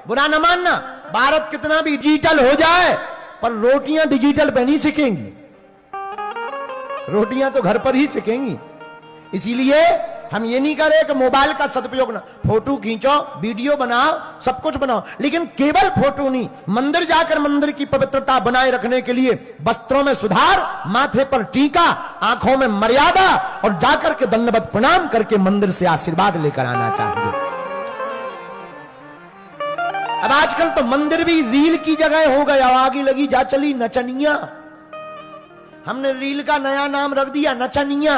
बुरा न मानना, भारत कितना भी डिजिटल हो जाए पर रोटियां डिजिटल पे नहीं सीखेंगी, रोटियां तो घर पर ही सीखेंगी। इसीलिए हम ये नहीं करें कि मोबाइल का सदुपयोग ना, फोटो खींचो, वीडियो बनाओ, सब कुछ बनाओ, लेकिन केवल फोटो नहीं, मंदिर जाकर मंदिर की पवित्रता बनाए रखने के लिए वस्त्रों में सुधार, माथे पर टीका, आंखों में मर्यादा और जाकर के दंडवत प्रणाम करके मंदिर से आशीर्वाद लेकर आना चाहिए। अब आजकल तो मंदिर भी रील की जगह हो गया, आगे लगी जा चली नचनिया। हमने रील का नया नाम रख दिया नचनिया,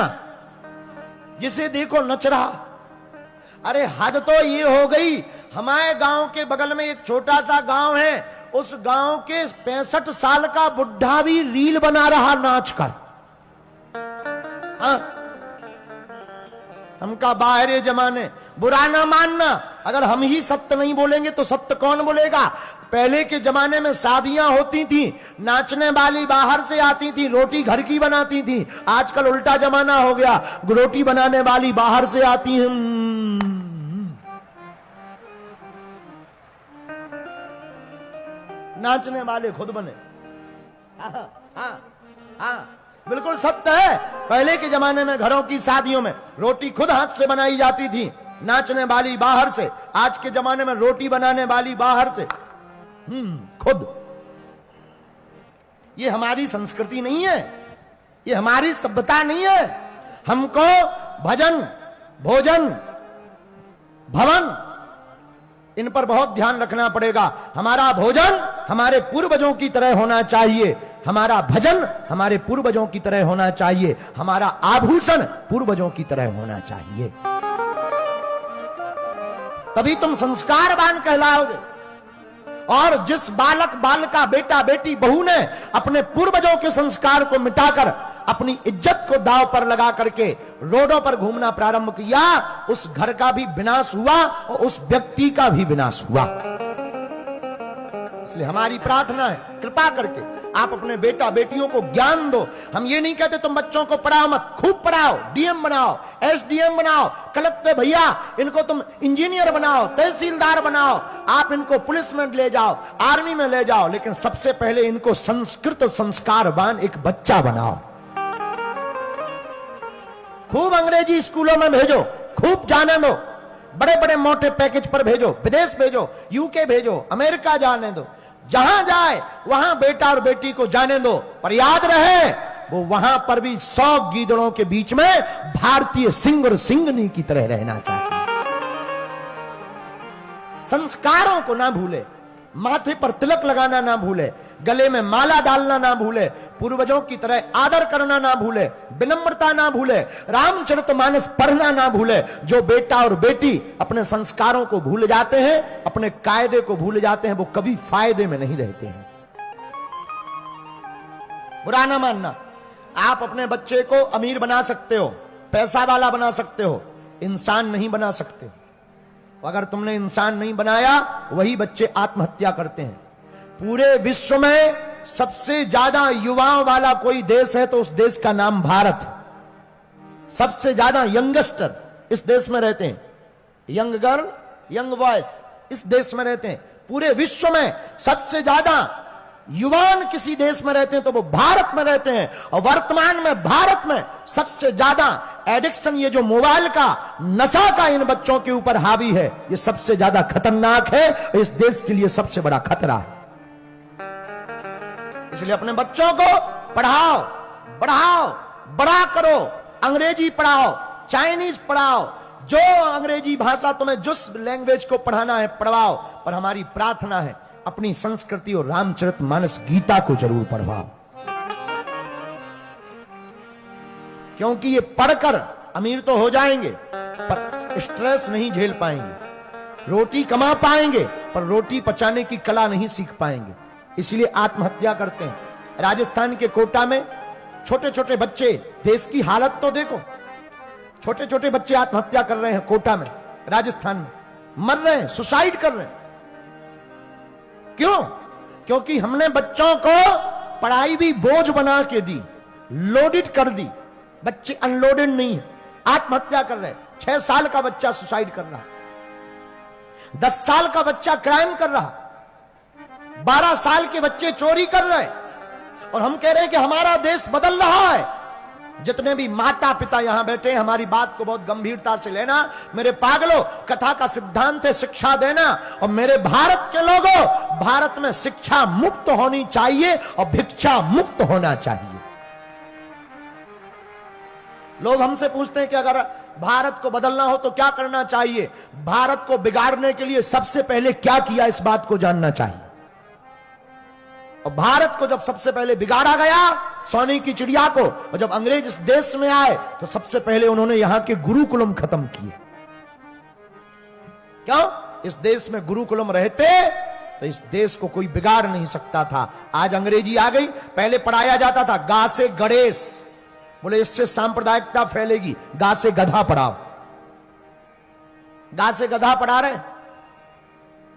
जिसे देखो नच रहा। अरे हद तो ये हो गई, हमारे गांव के बगल में एक छोटा सा गांव है, उस गांव के 65 साल का बुढ़ा भी रील बना रहा नाच कर। हमका बाहरे जमाने, बुरा ना मानना, अगर हम ही सत्य नहीं बोलेंगे तो सत्य कौन बोलेगा। पहले के जमाने में शादियां होती थी, नाचने वाली बाहर से आती थी, रोटी घर की बनाती थी। आजकल उल्टा जमाना हो गया, रोटी बनाने वाली बाहर से आती हैं। नाचने वाले खुद बने। बिल्कुल सत्य है। पहले के जमाने में घरों की शादियों में रोटी खुद हाथ से बनाई जाती थी, नाचने वाली बाहर से। आज के जमाने में रोटी बनाने वाली बाहर से, खुद। ये हमारी संस्कृति नहीं है, ये हमारी सभ्यता नहीं है। हमको भजन, भोजन, भवन, इन पर बहुत ध्यान रखना पड़ेगा। हमारा भोजन हमारे पूर्वजों की तरह होना चाहिए, हमारा भजन हमारे पूर्वजों की तरह होना चाहिए, हमारा आभूषण पूर्वजों की तरह होना चाहिए, तभी तुम संस्कारवान कहलाओगे। और जिस बालक, बालिका, बेटा, बेटी, बहू ने अपने पूर्वजों के संस्कार को मिटाकर अपनी इज्जत को दांव पर लगा करके रोडों पर घूमना प्रारंभ किया, उस घर का भी विनाश हुआ और उस व्यक्ति का भी विनाश हुआ। इसलिए हमारी प्रार्थना है, कृपा करके आप अपने बेटा बेटियों को ज्ञान दो। हम ये नहीं कहते तुम बच्चों को पढ़ाओ मत, खूब पढ़ाओ, डीएम बनाओ, एसडीएम बनाओ, कलेक्टर भैया इनको तुम इंजीनियर बनाओ, तहसीलदार बनाओ, आप इनको पुलिस में ले जाओ, आर्मी में ले जाओ, लेकिन सबसे पहले इनको संस्कृत संस्कारवान एक बच्चा बनाओ। खूब अंग्रेजी स्कूलों में भेजो, खूब जाने दो, बड़े बड़े मोटे पैकेज पर भेजो, विदेश भेजो, यूके भेजो, अमेरिका जाने दो, जहां जाए वहां बेटा और बेटी को जाने दो। पर याद रहे वो वहां पर भी 100 गीदड़ों के बीच में भारतीय सिंह और सिंगनी की तरह रहना चाहिए। संस्कारों को ना भूले, माथे पर तिलक लगाना ना भूले, गले में माला डालना ना भूले, पूर्वजों की तरह आदर करना ना भूले, विनम्रता ना भूले, रामचरितमानस पढ़ना ना भूले। जो बेटा और बेटी अपने संस्कारों को भूल जाते हैं, अपने कायदे को भूल जाते हैं, वो कभी फायदे में नहीं रहते हैं। बुरा ना मानना, आप अपने बच्चे को अमीर बना सकते हो, पैसा वाला बना सकते हो, इंसान नहीं बना सकते। अगर तुमने इंसान नहीं बनाया, वही बच्चे आत्महत्या करते हैं। पूरे विश्व में सबसे ज्यादा युवाओं वाला कोई देश है तो उस देश का नाम भारत। सबसे ज्यादा यंगस्टर इस देश में रहते हैं, यंग गर्ल, यंग बॉयज इस देश में रहते हैं। पूरे विश्व में सबसे ज्यादा युवान किसी देश में रहते हैं तो वो भारत में रहते हैं। और वर्तमान में भारत में सबसे ज्यादा एडिक्शन, ये जो मोबाइल का नशा का इन बच्चों के ऊपर हावी है, ये सबसे ज्यादा खतरनाक है, इस देश के लिए सबसे बड़ा खतरा है। इसलिए अपने बच्चों को पढ़ाओ, बढ़ाओ, बड़ा करो, अंग्रेजी पढ़ाओ, चाइनीज पढ़ाओ, जो अंग्रेजी भाषा तुम्हें जिस लैंग्वेज को पढ़ाना है पढ़वाओ। पर हमारी प्रार्थना है अपनी संस्कृति और रामचरितमानस गीता को जरूर पढ़वाओ, क्योंकि ये पढ़कर अमीर तो हो जाएंगे पर स्ट्रेस नहीं झेल पाएंगे, रोटी कमा पाएंगे पर रोटी पचाने की कला नहीं सीख पाएंगे, इसलिए आत्महत्या करते हैं। राजस्थान के कोटा में छोटे छोटे बच्चे, देश की हालत तो देखो, छोटे छोटे बच्चे आत्महत्या कर रहे हैं कोटा में, राजस्थान में मर रहे हैं, सुसाइड कर रहे हैं। क्यों? क्योंकि हमने बच्चों को पढ़ाई भी बोझ बना के दी, लोडेड कर दी। बच्चे अनलोडेड नहीं है, आत्महत्या कर रहे हैं। 6 साल का बच्चा सुसाइड कर रहा है। 10 साल का बच्चा क्राइम कर रहा, 12 साल के बच्चे चोरी कर रहे, और हम कह रहे हैं कि हमारा देश बदल रहा है। जितने भी माता पिता यहां बैठे, हमारी बात को बहुत गंभीरता से लेना। मेरे पागलों, कथा का सिद्धांत है शिक्षा देना, और मेरे भारत के लोगों, भारत में शिक्षा मुक्त होनी चाहिए और भिक्षा मुक्त होना चाहिए। लोग हमसे पूछते हैं कि अगर भारत को बदलना हो तो क्या करना चाहिए। भारत को बिगाड़ने के लिए सबसे पहले क्या किया, इस बात को जानना चाहिए। और भारत को जब सबसे पहले बिगाड़ा गया, सोने की चिड़िया को, और जब अंग्रेज इस देश में आए तो सबसे पहले उन्होंने यहां के गुरुकुलम खत्म किए। क्यों? इस देश में गुरुकुलम रहते तो इस देश को कोई बिगाड़ नहीं सकता था। आज अंग्रेजी आ गई। पहले पढ़ाया जाता था गा से गणेश, बोले इससे सांप्रदायिकता फैलेगी, गा से गधा पढ़ाओ। गा से गधा पढ़ा रहे,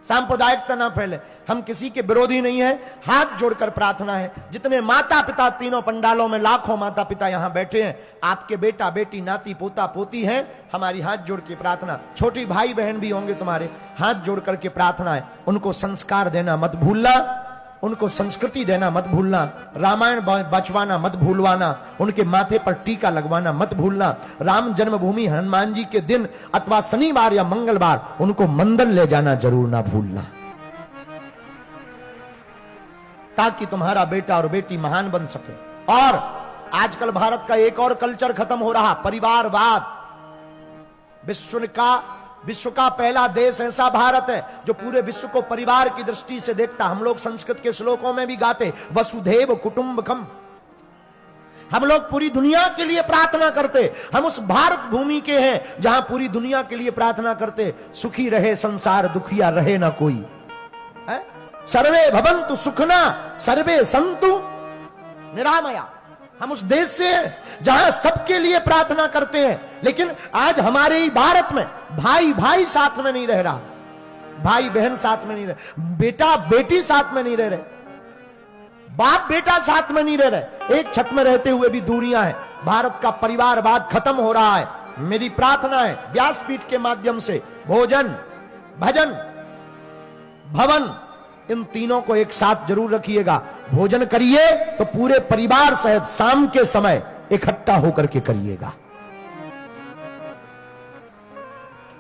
सांप्रदायिकता ना फैले। हम किसी के विरोधी नहीं है, हाथ जोड़कर प्रार्थना है। जितने माता पिता तीनों पंडालों में, लाखों माता पिता यहां बैठे हैं, आपके बेटा बेटी नाती पोता पोती हैं, हमारी हाथ जोड़ के प्रार्थना। छोटी भाई बहन भी होंगे तुम्हारे, हाथ जोड़ करके प्रार्थना है। उनको संस्कार देना मत भूलना, उनको संस्कृति देना मत भूलना, रामायण बचवाना मत भूलवाना, उनके माथे पर टीका लगवाना मत भूलना। राम जन्मभूमि हनुमान जी के दिन अथवा शनिवार या मंगलवार उनको मंदिर ले जाना जरूर ना भूलना, ताकि तुम्हारा बेटा और बेटी महान बन सके। और आजकल भारत का एक और कल्चर खत्म हो रहा, परिवारवाद। विश्व का पहला देश ऐसा भारत है जो पूरे विश्व को परिवार की दृष्टि से देखता। हम लोग संस्कृत के श्लोकों में भी गाते वसुधैव कुटुंबकम। हम लोग पूरी दुनिया के लिए प्रार्थना करते। हम उस भारत भूमि के हैं जहां पूरी दुनिया के लिए प्रार्थना करते, सुखी रहे संसार, दुखिया रहे ना कोई है? सर्वे भवन्तु सुखना सर्वे सन्तु निरामया। हम उस देश से हैं जहां सबके लिए प्रार्थना करते हैं। लेकिन आज हमारे ही भारत में भाई भाई साथ में नहीं रह रहा, भाई बहन साथ में नहीं रह, बेटा बेटी साथ में नहीं रह रहे, बाप बेटा साथ में नहीं रह रहे, एक छत में रहते हुए भी दूरियां हैं। भारत का परिवारवाद खत्म हो रहा है। मेरी प्रार्थना है व्यासपीठ के माध्यम से भोजन, भजन, भवन, इन तीनों को एक साथ जरूर रखिएगा। भोजन करिए तो पूरे परिवार सहित शाम के समय इकट्ठा होकर के करिएगा।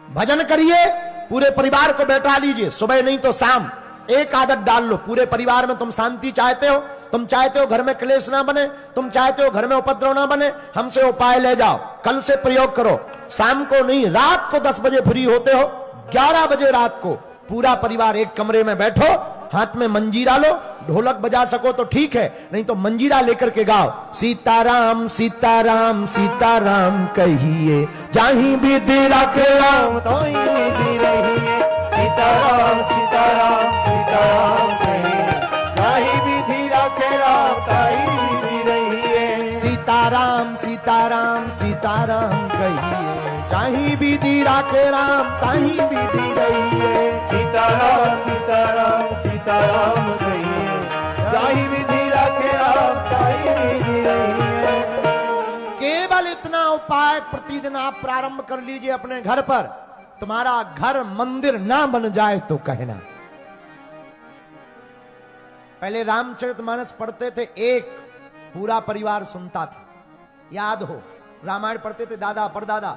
भजन करिए, पूरे परिवार को बैठा लीजिए, सुबह नहीं तो शाम। एक आदत डाल लो, पूरे परिवार में तुम शांति चाहते हो, तुम चाहते हो घर में क्लेश ना बने, तुम चाहते हो घर में उपद्रव ना बने, हमसे उपाय ले जाओ। कल से प्रयोग करो। शाम को नहीं, रात को 10 बजे फ्री होते हो, 11 बजे रात को पूरा परिवार एक कमरे में बैठो, हाथ में मंजीरा लो, ढोलक बजा सको तो ठीक है, नहीं तो मंजीरा लेकर के गाओ। सीताराम सीताराम सीताराम कहिए, जाही विधि राखे राम ताही विधि रहिए। सीताराम सीताराम सीताराम कहिए, जाही विधि राखे राम ताही विधि रहिए। सीताराम सीताराम सीताराम कहिए, जाही विधि राखे राम ताही विधि रहिए। सीताराम सीताराम सीताराम कहिए, जाही विधि राखे राम ताही विधि रहिए। केवल इतना उपाय प्रतिदिन आप प्रारंभ कर लीजिए अपने घर पर। तुम्हारा घर मंदिर ना बन जाए तो कहना। पहले रामचरितमानस पढ़ते थे, एक पूरा परिवार सुनता था, याद हो, रामायण पढ़ते थे दादा परदादा,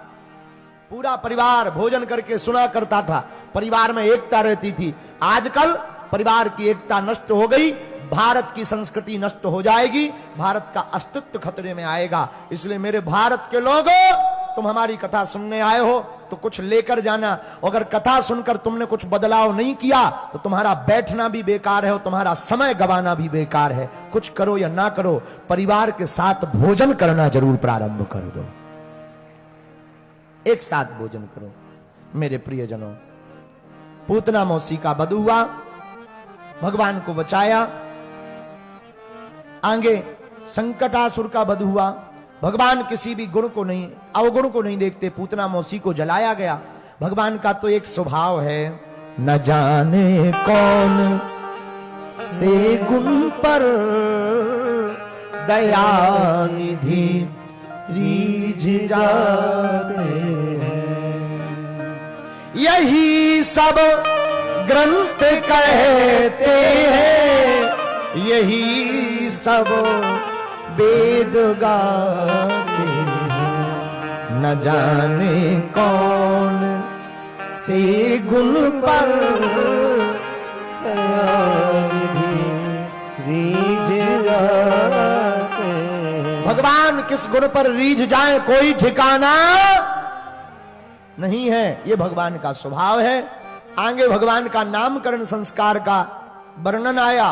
पूरा परिवार भोजन करके सुना करता था, परिवार में एकता रहती थी। आजकल परिवार की एकता नष्ट हो गई, भारत की संस्कृति नष्ट हो जाएगी, भारत का अस्तित्व खतरे में आएगा। इसलिए मेरे भारत के लोगों, तुम हमारी कथा सुनने आए हो तो कुछ लेकर जाना। अगर कथा सुनकर तुमने कुछ बदलाव नहीं किया तो तुम्हारा बैठना भी बेकार है और तुम्हारा समय गंवाना भी बेकार है। कुछ करो या ना करो, परिवार के साथ भोजन करना जरूर प्रारंभ कर दो, एक साथ भोजन करो। मेरे प्रियजनों, पूतना मौसी का वध हुआ, भगवान को बचाया। आगे संकटासुर का वध हुआ, भगवान किसी भी गुण को नहीं, अवगुण को नहीं देखते, पूतना मौसी को जलाया गया। भगवान का तो एक स्वभाव है, न जाने कौन से गुण पर दया निधि रीझ जाते हैं। यही सब ग्रंथ कहते हैं, यही सब वेद गाते हैं, न जाने कौन से गुण पर रीझ जाते। भगवान किस गुण पर रीझ जाए कोई ठिकाना नहीं है, ये भगवान का स्वभाव है। आगे भगवान का नामकरण संस्कार का वर्णन आया।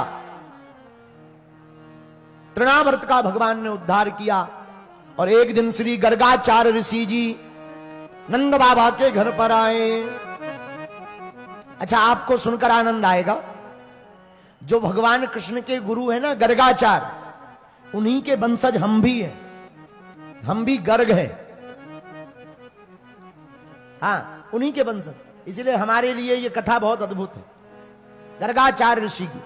तृणावर्त का भगवान ने उद्धार किया और एक दिन श्री गर्गाचार्य ऋषि जी नंद बाबा के घर पर आए। अच्छा, आपको सुनकर आनंद आएगा, जो भगवान कृष्ण के गुरु है ना गर्गाचार्य, उन्हीं के वंशज हम भी हैं, हम भी गर्ग हैं। हाँ, उन्हीं के वंशज, इसलिए हमारे लिए ये कथा बहुत अद्भुत है गर्गाचार्य ऋषि की।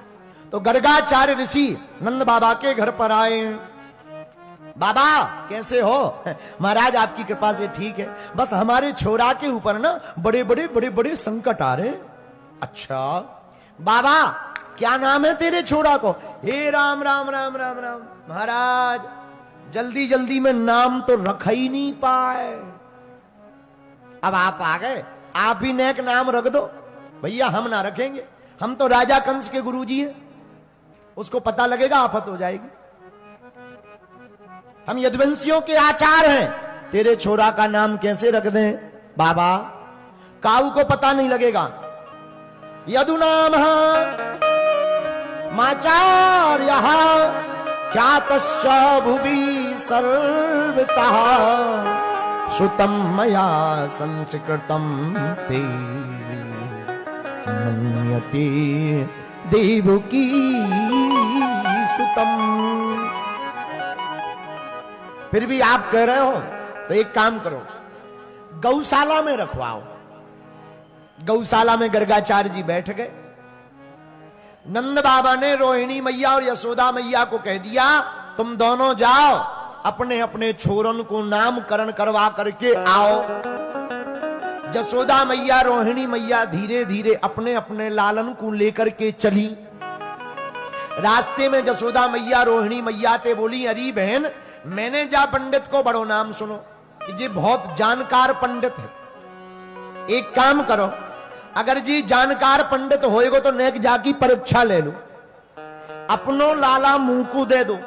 तो गर्गाचार्य ऋषि नंद बाबा के घर पर आए। बाबा कैसे हो? महाराज आपकी कृपा से ठीक है, बस हमारे छोरा के ऊपर ना बड़े बड़े बड़े बड़े संकट आ रहे। अच्छा बाबा, क्या नाम है तेरे छोरा को? हे राम राम राम राम राम। महाराज जल्दी जल्दी में नाम तो रख ही नहीं पाए। अब आप आ गए, आप ही ने एक नाम रख दो। भैया हम ना रखेंगे, हम तो राजा कंस के गुरुजी हैं, उसको पता लगेगा आफत हो जाएगी। हम यदुवंशियों के आचार हैं, तेरे छोरा का नाम कैसे रख दें? बाबा काऊ को पता नहीं लगेगा। यदु नाम माचार्य ख्यातश्च भुवि सर्वतः, श्रुतं मया संस्कृतं ते मन्यते देवकी सुतम। फिर भी आप कह रहे हो तो एक काम करो, गौशाला में रखवाओ। गौशाला में गर्गाचार्य जी बैठ गए। नंद बाबा ने रोहिणी मैया और यशोदा मैया को कह दिया, तुम दोनों जाओ अपने अपने छोरन को नामकरण करवा करके आओ। यशोदा मैया रोहिणी मैया धीरे धीरे अपने अपने लालन को लेकर के चली। रास्ते में यशोदा मैया रोहिणी मैया ते बोली, अरे बहन मैंने जा पंडित को बड़ो नाम सुनो कि ये बहुत जानकार पंडित है। एक काम करो, अगर जी जानकार पंडित होएगो तो नेक जाकी परीक्षा ले लो, अपनो लाला मुंह को दे दो,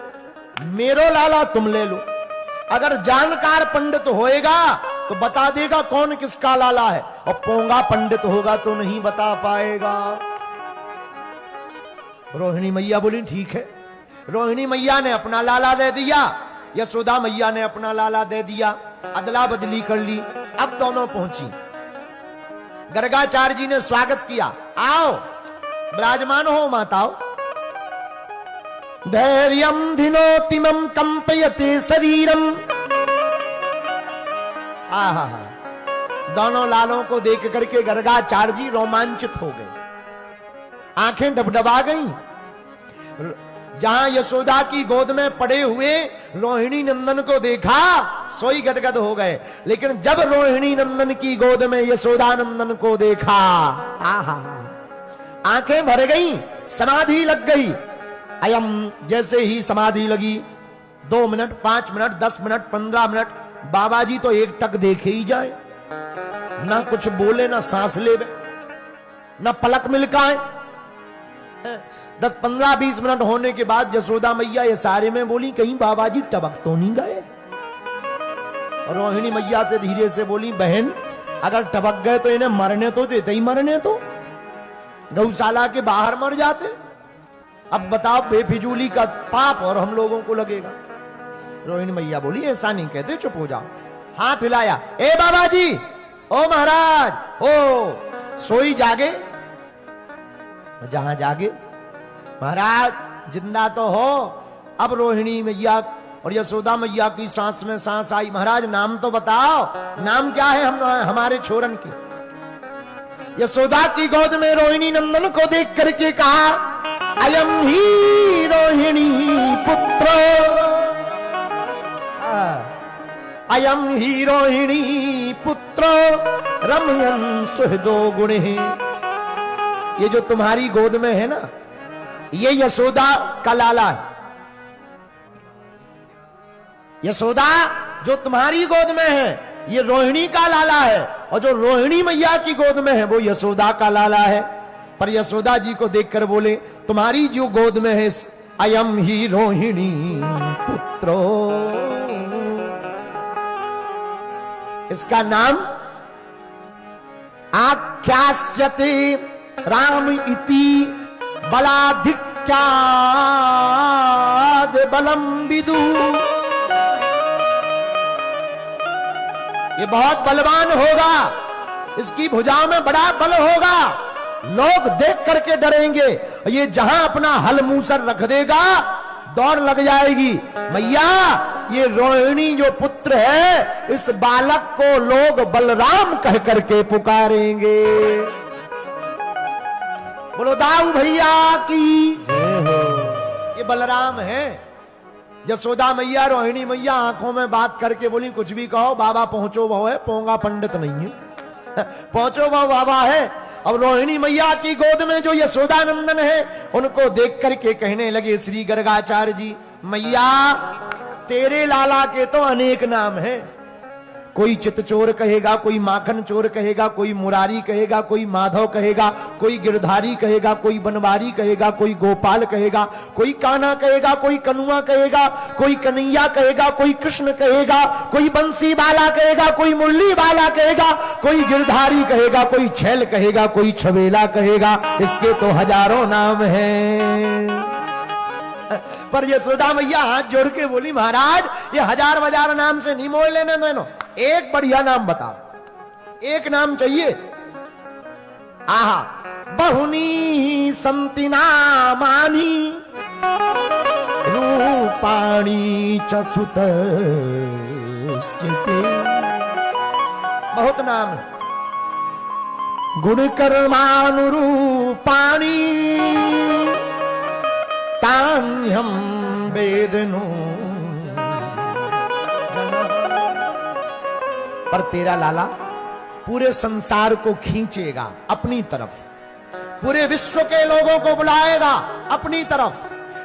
मेरो लाला तुम ले लो। अगर जानकार पंडित होएगा तो बता देगा कौन किसका लाला है, और पोंगा पंडित होगा तो नहीं बता पाएगा। रोहिणी मैया बोली ठीक है। रोहिणी मैया ने अपना लाला दे दिया, यशोदा मैया ने अपना लाला दे दिया, अदला बदली कर ली। अब दोनों पहुंची। गर्गाचार्य जी ने स्वागत किया, आओ विराजमान हो माताओ। धैर्यं धिनोतिमं कंपयते शरीरम। आहा, दोनों लालों को देख करके गर्गाचार्य जी रोमांचित हो गए, आंखें डबडबा गईं। जहां यशोदा की गोद में पड़े हुए रोहिणी नंदन को देखा सोई गदगद हो गए, लेकिन जब रोहिणी नंदन की गोद में यशोदा नंदन को देखा, आहा, आंखें भर गईं, समाधि लग गई। अयम जैसे ही समाधि लगी, 2 मिनट 5 मिनट 10 मिनट 15 मिनट बाबा जी तो एक टक देखे ही जाए, ना कुछ बोले, ना सांस ले, ना पलक मिलकाए। 10 15 20 मिनट होने के बाद यशोदा मैया ये सारे में बोली, कहीं बाबा जी टबक तो नहीं गए? और रोहिणी मैया से धीरे से बोली, बहन अगर टबक गए तो इन्हें मरने तो देते ही, मरने तो गौशाला के बाहर मर जाते। अब बताओ बेफिजूली का पाप और हम लोगों को लगेगा। रोहिणी मैया बोली, ऐसा नहीं कहते, चुप हो जाओ। हाथ हिलाया, ए बाबा जी, ओ महाराज, ओ सोई जागे? जहां जागे महाराज जिंदा तो हो। अब रोहिणी मैया और यशोदा मैया की सांस में सांस आई। महाराज नाम तो बताओ, नाम क्या है हमारे छोरन की? यशोदा की गोद में रोहिणी नंदन को देख करके कहा, अयम ही रोहिणी पुत्र। अयम ही रोहिणी पुत्रो रमयन सुहृदो गुणे। ये जो तुम्हारी गोद में है ना, ये यशोदा का लाला है। यशोदा जो तुम्हारी गोद में है, ये रोहिणी का लाला है, और जो रोहिणी मैया की गोद में है वो यशोदा का लाला है। पर यशोदा जी को देखकर बोले, तुम्हारी जो गोद में है अयम ही रोहिणी पुत्रो, इसका नाम आख्यास्यते राम इति बलाधिक्याद बलम विदु। ये बहुत बलवान होगा, इसकी भुजाओं में बड़ा बल होगा, लोग देख करके डरेंगे। ये जहां अपना हल मूसर रख देगा दौड़ लग जाएगी। मैया ये रोहिणी जो पुत्र है, इस बालक को लोग बलराम कह करके पुकारेंगे। बोलो दाऊ भैया की जय हो। ये बलराम है। यशोदा मैया रोहिणी मैया आंखों में बात करके बोली, कुछ भी कहो बाबा पहुंचो बहु है, पोंगा पंडित नहीं है। पहुंचो बहु बाबा है। अब रोहिणी मैया की गोद में जो यशोदा नंदन है, उनको देख करके कहने लगे श्री गर्गाचार्य जी, मैया तेरे लाला के तो अनेक नाम हैं। कोई चित चोर कहेगा, कोई माखन चोर कहेगा, कोई मुरारी कहेगा, कोई माधव कहेगा, कोई गिरधारी कहेगा, कोई बनवारी कहेगा, कोई गोपाल कहेगा, कोई कान्हा कहेगा, कोई कनुआ कहेगा, कोई कन्हैया कहेगा, कोई कृष्ण कहेगा, कोई बंसी बाला कहेगा, कोई मुरली बाला कहेगा, कोई गिरधारी कहेगा, कोई छैल कहेगा, कोई छबेला कहेगा। इसके तो हजारों नाम हैं। पर यशोदा मैया हाथ जोड़ के बोली, महाराज ये हजार हजार नाम से नहीं मोल लेने देनो, एक बढ़िया नाम बताओ, एक नाम चाहिए। आहा, बहुनी संति नामानि रूपाणी च सुतस्ते। बहुत नाम है। गुण कर्मानुरूपाणी तान्यम वेदनो। पर तेरा लाला पूरे संसार को खींचेगा अपनी तरफ, पूरे विश्व के लोगों को बुलाएगा अपनी तरफ।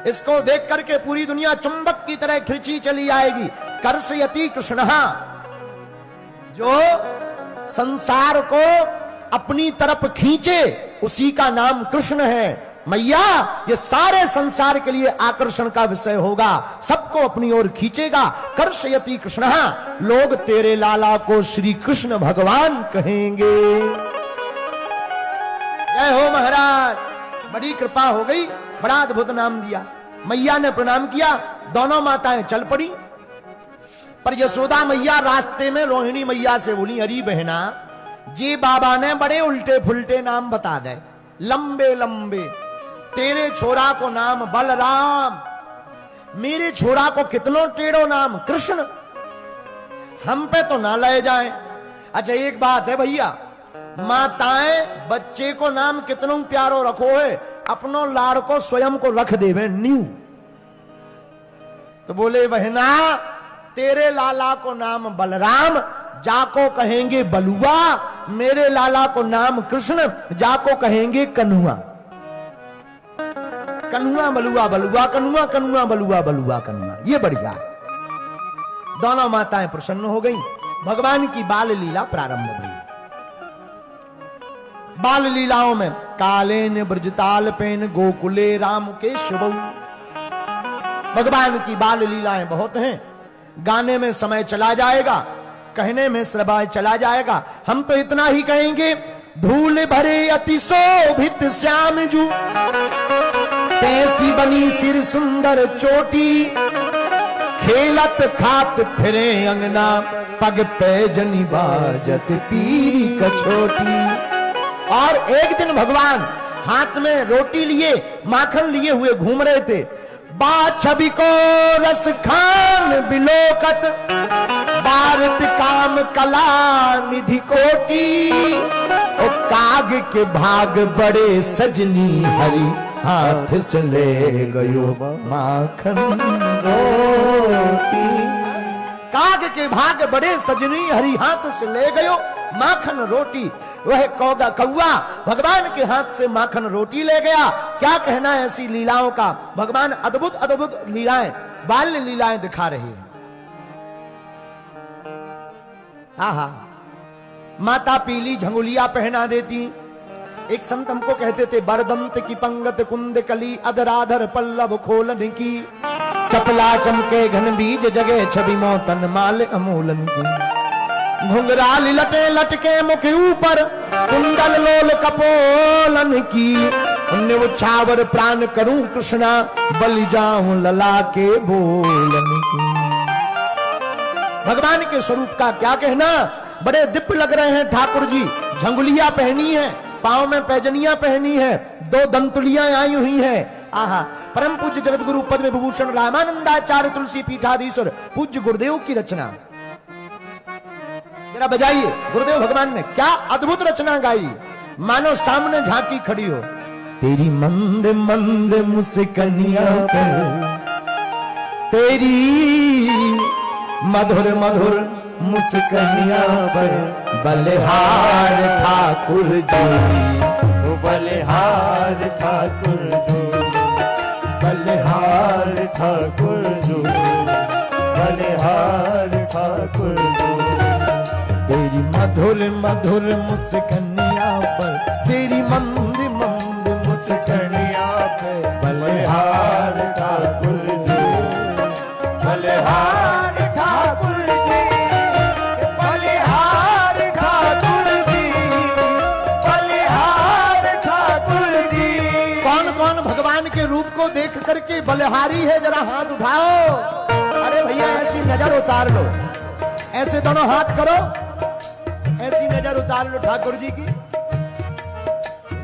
इसको देख करके पूरी दुनिया चुंबक की तरह खिंची चली आएगी। कर्षयति कृष्णः, जो संसार को अपनी तरफ खींचे उसी का नाम कृष्ण है। मैया ये सारे संसार के लिए आकर्षण का विषय होगा, सबको अपनी ओर खींचेगा। कर्षयति कृष्णः, लोग तेरे लाला को श्री कृष्ण भगवान कहेंगे। जय हो महाराज, बड़ी कृपा हो गई, बड़ा अद्भुत नाम दिया। मैया ने प्रणाम किया, दोनों माताएं चल पड़ी। पर यशोदा मैया रास्ते में रोहिणी मैया से बोली, अरे बहना जी बाबा ने बड़े उल्टे फुल्टे नाम बता दे, लंबे लंबे। तेरे छोरा को नाम बलराम, मेरे छोरा को कितनों टेढ़ो नाम कृष्ण, हम पे तो ना ले जाए। अच्छा एक बात है भैया, माताएं बच्चे को नाम कितनों प्यारो रखो है, अपनो लाड़ को स्वयं को रख देवे न्यू। तो बोले बहना तेरे लाला को नाम बलराम, जाको कहेंगे बलुआ, मेरे लाला को नाम कृष्ण, जाको कहेंगे कन्हुआ। कन्हुआ बलुआ बलुआ कन्हुआ, कन्हुआ बलुआ बलुआ कन्हुआ, ये बढ़िया। दोनों माताएं प्रसन्न हो गईं। भगवान की बाल लीला प्रारंभ हुई। बाल लीलाओं में कालेन ब्रजताल पेन गोकुले राम के शिवऊ। भगवान की बाल लीलाएं बहुत हैं। गाने में समय चला जाएगा, कहने में समय चला जाएगा। हम तो इतना ही कहेंगे, धूल भरे अति शोभित श्याम जू, तैसी बनी सिर सुंदर चोटी, खेलत खात फिरे अंगना, पग पैजनी बाजत पीरी कछोटी। और एक दिन भगवान हाथ में रोटी लिए, माखन लिए हुए घूम रहे थे। बा छवि को रस खान बिलोकत, भारत काम कला निधि कोटी। ओ काग के भाग बड़े सजनी हरी, हाथ से ले गयो माखन रोटी। काग के भाग बड़े सजनी हरि हाथ से ले गयो माखन रोटी। वह कौगा कौआ भगवान के हाथ से माखन रोटी ले गया। क्या कहना है ऐसी लीलाओं का। भगवान अद्भुत अद्भुत लीलाएं, बाल्य लीलाएं दिखा रहे हैं। आहा, माता पीली झंगुलिया पहना देती। एक संत हमको कहते थे, बरदंत की पंगत कुंद कली अधराधर पल्लव खोलन की, चपला चमके घन बीज जगे छवि मोतन माल अमूलन की। घुंघराल लटे लटके मुख ऊपर कुंडल लोल कपोलन की, न्यौछावर प्राण करूं कृष्णा बलि जाऊं लला के बोलन की। भगवान के स्वरूप का क्या कहना। बड़े दिव्य लग रहे हैं ठाकुर जी। झंगुलिया पहनी है, पांव में पैजनिया पहनी है, दो दंतुलियां आई हुई हैं। आहा, परम पूज्य जगत गुरु पद्म विभूषण रामानंदाचार्य तुलसी पीठाधीश्वर पूज्य गुरुदेव की रचना। जरा बजाइए, गुरुदेव भगवान ने क्या अद्भुत रचना गाई, मानो सामने झांकी खड़ी हो। तेरी मंद मंद मुस्कानिया पर, तेरी मधुर मधुर मुस्कानिया पर, बलिहार ठाकुर जी, बलिहार ठाकुर जी, बलिहार ठाकुर जी, बलिहार ठाकुर जी। तेरी मधुर मधुर मुस्कानिया पर, तेरी मंद मंद मुस्कानिया पर, बलिहार ठाकुर जी, बलिहार के रूप को देख करके बलिहारी है, जरा हाथ उठाओ। अरे भैया ऐसी नजर उतार लो, ऐसे दोनों हाथ करो, ऐसी नजर उतार लो ठाकुर जी की।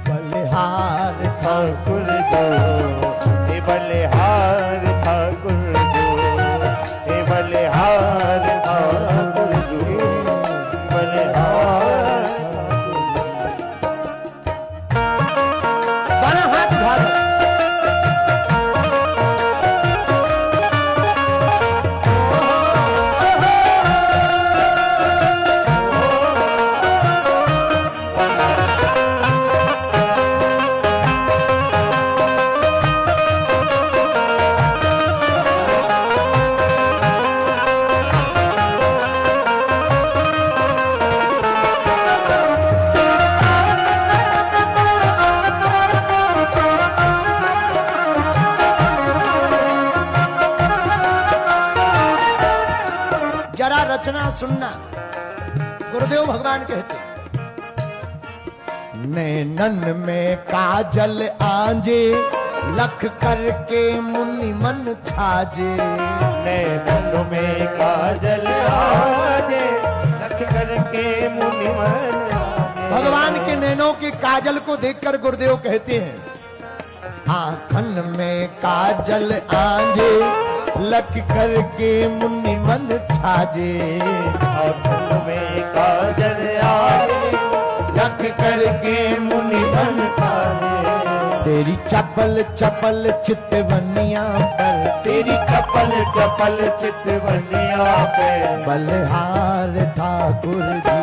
बलिहार ठाकुर जो, हे बलिहार ठाकुर जो, हे बलिहार ठाकुर जो, बलिहार दोनों हाथ उठा लो। रचना सुनना। गुरुदेव भगवान कहते, नैनन में काजल आजे, लख करके मुनि मन छाजे। नैनन में काजल आजे, लख करके मुनि मन छाजे। भगवान के नैनों के काजल को देखकर गुरुदेव कहते हैं, आंखन में काजल आजे, लख करके मुनि मन छाजे। आंखन में काजल आजे, लख करके मुनि मन छाजे। तेरी चपल चपल चितवनिया पर, तेरी चपल चपल चितवनिया पे, बलिहार ठाकुर जी,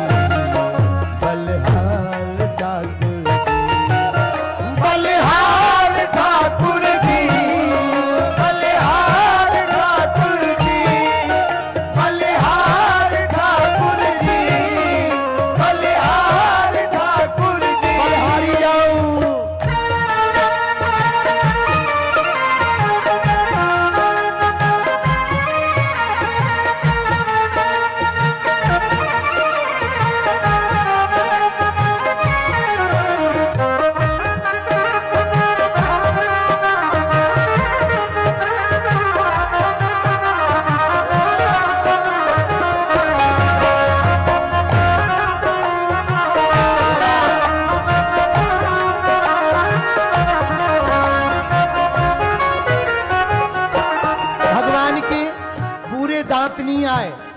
बलिहार ठाकुर जी, बलिहार ठाकुर जी,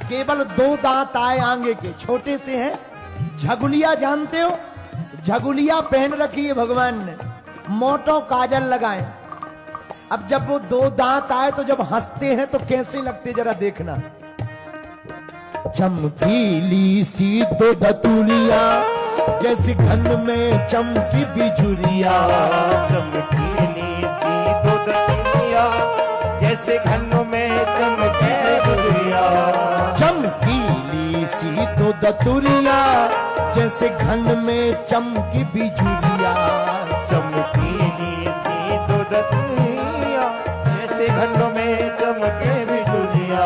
केवल दो दांत आए आगे के, छोटे से हैं। झगुलिया जानते हो, झगुलिया पहन रखी है भगवान ने, मोटो काजल लगाए। अब जब वो दो दांत आए तो जब हंसते हैं तो कैसे लगते जरा देखना। चमकीली सी तो दतुरिया, जैसे घन में चमकी बिजुरिया। चमकीली सी तो दतुरिया, जैसे घन में चमके बिजुरिया। चमकीली सी तो दतुरिया, जैसे घन में चमकी बिजुरिया। चमकीली सी तो दतुरिया, जैसे घन में चमके बिजुरिया।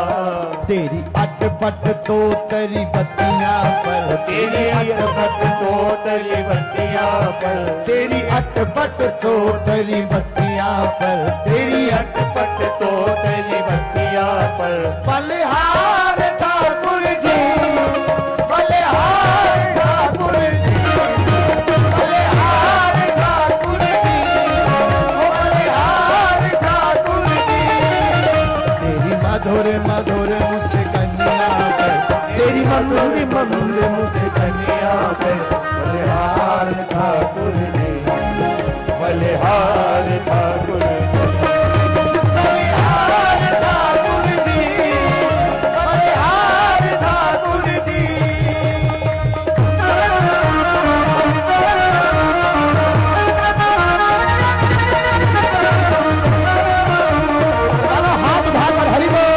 तेरी अटपट तो तेरी बत्तियां पर, तेरी अटपट तो तेरी बत्तियां पर, तेरी अटपट तो तेरी बत्तियां पर, तेरी अटपट तो तेरी बत्तियां पर। बलिहार ठाकुर जी, बलिहार ठाकुर जी, बलिहार ठाकुर जी, ओ बलिहार ठाकुर जी। तेरी मधुर मधुर मुस्कानिया पर, तेरी मधुर मधुर मुस्कानिया पर, बलिहार ठाकुर जी, बलिहार ठाकुर जी। बलिहार ठाकुर जी, बलिहार ठाकुर जी। चलो हाथ उठाकर हरि बोल।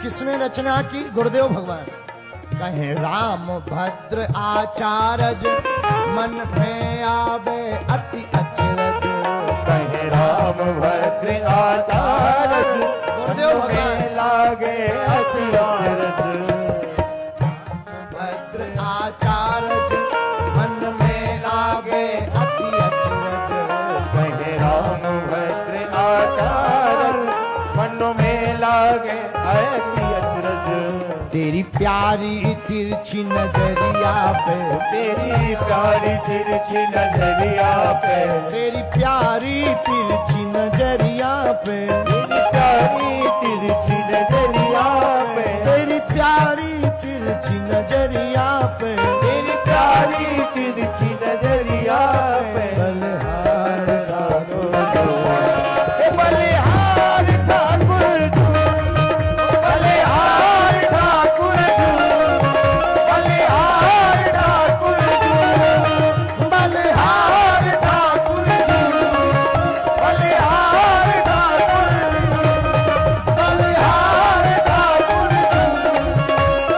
किसने रचना की? गुरुदेव भगवान। कहे राम भद्र आचारज, मन में आवे अति अचरज। कहे राम भद्र आचारज, गुरुदेव भगवान। लागे अचरज। भद्र आचारज, मन में लागे अति अचरज। कहे राम भद्र आचारज, मन में लागे अति अचरज। तेरी प्यारी तिरछी नजरिया पे, तेरी प्यारी तिरछी नजरिया पे, तेरी प्यारी तिरछी नजरिया पे, तेरी प्यारी तिरछी नजरिया पे, तेरी प्यारी तिरछी नजरिया पे, तेरी प्यारी तिरछी नजरिया पे। बलिहार ठाकुर ए बलिहार ठाकुर जी, बलिहार ठाकुर बलिहार ठाकुर बलिहार ठाकुर बलिहार ठाकुर बलिहार ठाकुर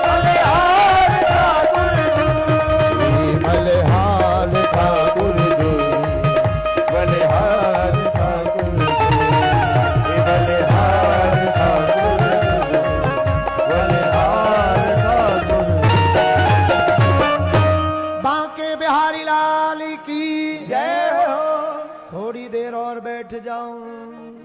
बलिहार ठाकुर बलिहार ठाकुर जी, बलिहार ठाकुर जी, ए बलिहार ठाकुर जी, बलिहार ठाकुर जी। बांके बिहारी लाल की जय हो। थोड़ी देर और बैठ जाऊं।